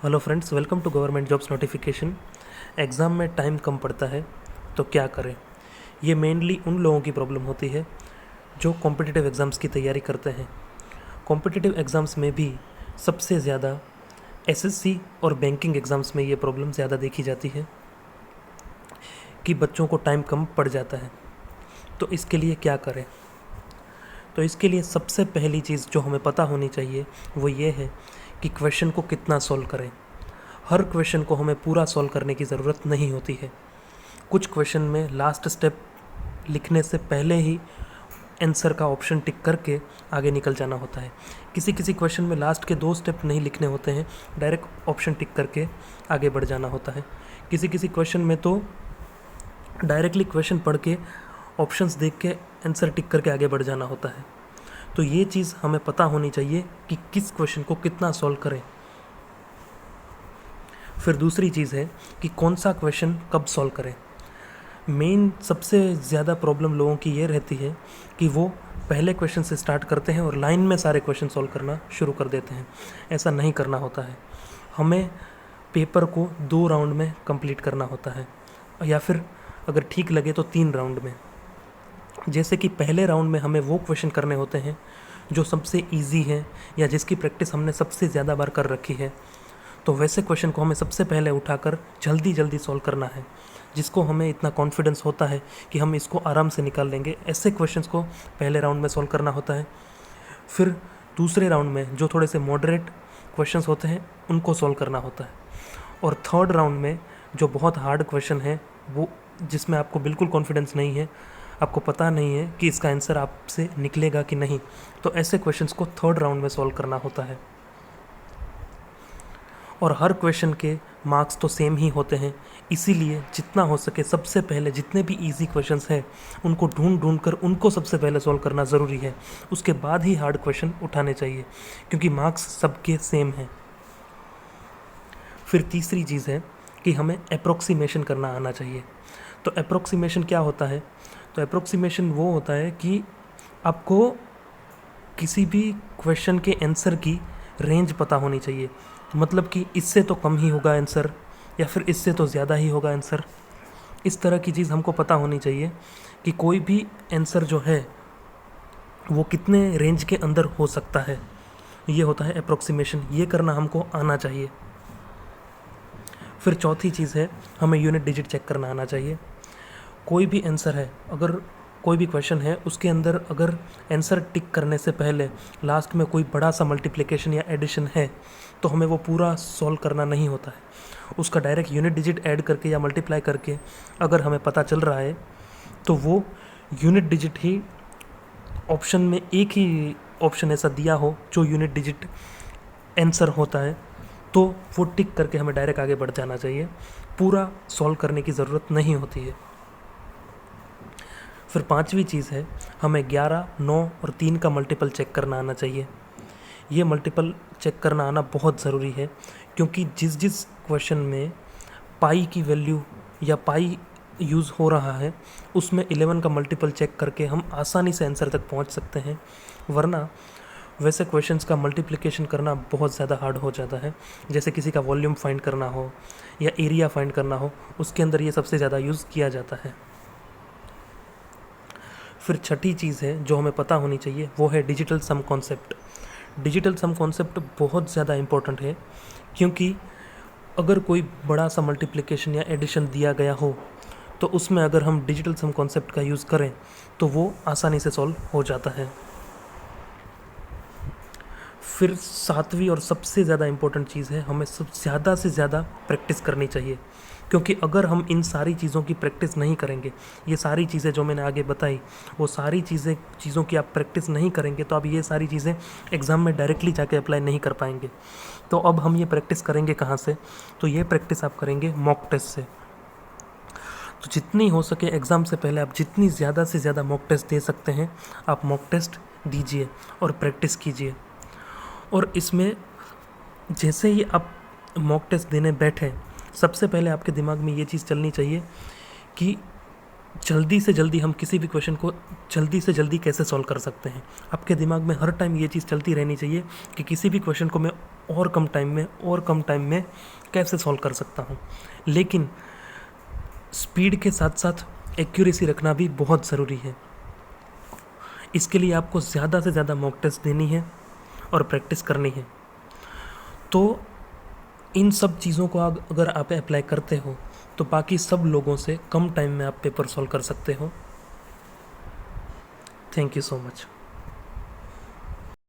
Hello friends, welcome to government jobs notification. Exam में time कम पड़ता है तो क्या करें। ये मेनली उन लोगों की प्रॉब्लम होती है जो कॉम्पिटिटिव एग्ज़ाम्स की तैयारी करते हैं। कॉम्पिटिटिव एग्ज़ाम्स में भी सबसे ज़्यादा एसएससी और बैंकिंग एग्ज़ाम्स में ये प्रॉब्लम ज़्यादा देखी जाती है कि बच्चों को टाइम कम पड़ जाता है। तो इसके लिए क्या करें? तो इसके लिए सबसे पहली चीज़ जो हमें पता होनी चाहिए वो ये है कि क्वेश्चन को कितना सॉल्व करें। हर क्वेश्चन को हमें पूरा सॉल्व करने की ज़रूरत नहीं होती है। कुछ क्वेश्चन में लास्ट स्टेप लिखने से पहले ही आंसर का ऑप्शन टिक करके आगे निकल जाना होता है। किसी किसी क्वेश्चन में लास्ट के 2 स्टेप नहीं लिखने होते हैं, डायरेक्ट ऑप्शन टिक करके आगे बढ़ जाना होता है। किसी किसी क्वेश्चन में तो डायरेक्टली क्वेश्चन पढ़ के ऑप्शंस देख के आंसर टिक करके आगे बढ़ जाना होता है। तो ये चीज़ हमें पता होनी चाहिए कि किस क्वेश्चन को कितना सॉल्व करें। फिर दूसरी चीज़ है कि कौन सा क्वेश्चन कब सॉल्व करें। मेन सबसे ज़्यादा प्रॉब्लम लोगों की ये रहती है कि वो पहले क्वेश्चन से स्टार्ट करते हैं और लाइन में सारे क्वेश्चन सॉल्व करना शुरू कर देते हैं। ऐसा नहीं करना होता है। हमें पेपर को 2 राउंड में कंप्लीट करना होता है, या फिर अगर ठीक लगे तो 3 राउंड में। जैसे कि पहले राउंड में हमें वो क्वेश्चन करने होते हैं जो सबसे ईजी है या जिसकी प्रैक्टिस हमने सबसे ज़्यादा बार कर रखी है। तो वैसे क्वेश्चन को हमें सबसे पहले उठाकर जल्दी जल्दी सॉल्व करना है, जिसको हमें इतना कॉन्फिडेंस होता है कि हम इसको आराम से निकाल लेंगे। ऐसे क्वेश्चंस को पहले राउंड में सॉल्व करना होता है। फिर दूसरे राउंड में जो थोड़े से मॉडरेट क्वेश्चंस होते हैं उनको सॉल्व करना होता है। और थर्ड राउंड में जो बहुत हार्ड क्वेश्चन है, वो जिसमें आपको बिल्कुल कॉन्फिडेंस नहीं है, आपको पता नहीं है कि इसका आंसर आपसे निकलेगा कि नहीं, तो ऐसे क्वेश्चंस को थर्ड राउंड में सॉल्व करना होता है। और हर क्वेश्चन के मार्क्स तो सेम ही होते हैं, इसीलिए जितना हो सके सबसे पहले जितने भी इजी क्वेश्चंस हैं उनको ढूंढ ढूंढ कर उनको सबसे पहले सॉल्व करना ज़रूरी है। उसके बाद ही हार्ड क्वेश्चन उठाने चाहिए, क्योंकि मार्क्स सबके सेम हैं। फिर तीसरी चीज़ है कि हमें अप्रोक्सीमेशन करना आना चाहिए। तो अप्रोक्सीमेशन क्या होता है? तो अप्रोक्सीमेशन वो होता है कि आपको किसी भी क्वेश्चन के आंसर की रेंज पता होनी चाहिए। मतलब कि इससे तो कम ही होगा आंसर, या फिर इससे तो ज़्यादा ही होगा आंसर। इस तरह की चीज़ हमको पता होनी चाहिए कि कोई भी आंसर जो है वो कितने रेंज के अंदर हो सकता है। ये होता है अप्रोक्सीमेशन, ये करना हमको आना चाहिए। फिर चौथी चीज़ है, हमें यूनिट डिजिट चेक करना आना चाहिए। कोई भी आंसर है, अगर कोई भी क्वेश्चन है उसके अंदर अगर आंसर टिक करने से पहले लास्ट में कोई बड़ा सा मल्टीप्लिकेशन या एडिशन है तो हमें वो पूरा सॉल्व करना नहीं होता है। उसका डायरेक्ट यूनिट डिजिट ऐड करके या मल्टीप्लाई करके अगर हमें पता चल रहा है तो वो यूनिट डिजिट ही ऑप्शन में एक ही ऑप्शन ऐसा दिया हो जो यूनिट डिजिट आंसर होता है, तो वो टिक करके हमें डायरेक्ट आगे बढ़ जाना चाहिए। पूरा सॉल्व करने की ज़रूरत नहीं होती है। फिर पांचवी चीज़ है, हमें 11, 9 और 3 का मल्टीपल चेक करना आना चाहिए। ये मल्टीपल चेक करना आना बहुत ज़रूरी है, क्योंकि जिस जिस क्वेश्चन में पाई की वैल्यू या पाई यूज़ हो रहा है उसमें 11 का मल्टीपल चेक करके हम आसानी से आंसर तक पहुंच सकते हैं। वरना वैसे क्वेश्चंस का मल्टीप्लिकेशन करना बहुत ज़्यादा हार्ड हो जाता है। जैसे किसी का वॉल्यूम फाइंड करना हो या एरिया फाइंड करना हो, उसके अंदर ये सबसे ज़्यादा यूज़ किया जाता है। फिर छठी चीज़ है जो हमें पता होनी चाहिए, वो है digital sum concept. Digital sum concept बहुत ज़्यादा इम्पोर्टेंट है, क्योंकि अगर कोई बड़ा सा मल्टीप्लिकेशन या एडिशन दिया गया हो तो उसमें अगर हम डिजिटल सम कॉन्सेप्ट का यूज़ करें तो वो आसानी से सॉल्व हो जाता है। फिर सातवीं और सबसे ज़्यादा इम्पोर्टेंट चीज़ है, हमें सब ज़्यादा से ज़्यादा प्रैक्टिस करनी चाहिए। क्योंकि अगर हम इन सारी चीज़ों की प्रैक्टिस नहीं करेंगे, ये सारी चीज़ें जो मैंने आगे बताई, वो सारी चीज़ों की आप प्रैक्टिस नहीं करेंगे तो आप ये सारी चीज़ें एग्ज़ाम में डायरेक्टली जाके अप्लाई नहीं कर पाएंगे। तो अब हम ये प्रैक्टिस करेंगे कहाँ से? तो ये प्रैक्टिस आप करेंगे मॉक टेस्ट से। तो जितनी हो सके एग्ज़ाम से पहले आप जितनी ज़्यादा से ज़्यादा मॉक टेस्ट दे सकते हैं आप मॉक टेस्ट दीजिए और प्रैक्टिस कीजिए। और इसमें जैसे ही आप मॉक टेस्ट देने बैठे, सबसे पहले आपके दिमाग में ये चीज़ चलनी चाहिए कि जल्दी से जल्दी हम किसी भी क्वेश्चन को जल्दी से जल्दी कैसे सॉल्व कर सकते हैं। आपके दिमाग में हर टाइम ये चीज़ चलती रहनी चाहिए कि किसी भी क्वेश्चन को मैं और कम टाइम में कैसे सॉल्व कर सकता हूँ। लेकिन स्पीड के साथ साथ एक्यूरेसी रखना भी बहुत ज़रूरी है। इसके लिए आपको ज़्यादा से ज़्यादा मॉक टेस्ट देनी है और प्रैक्टिस करनी है। तो इन सब चीज़ों को अगर आप अप्लाई करते हो तो बाकी सब लोगों से कम टाइम में आप पेपर सॉल्व कर सकते हो। Thank you so much.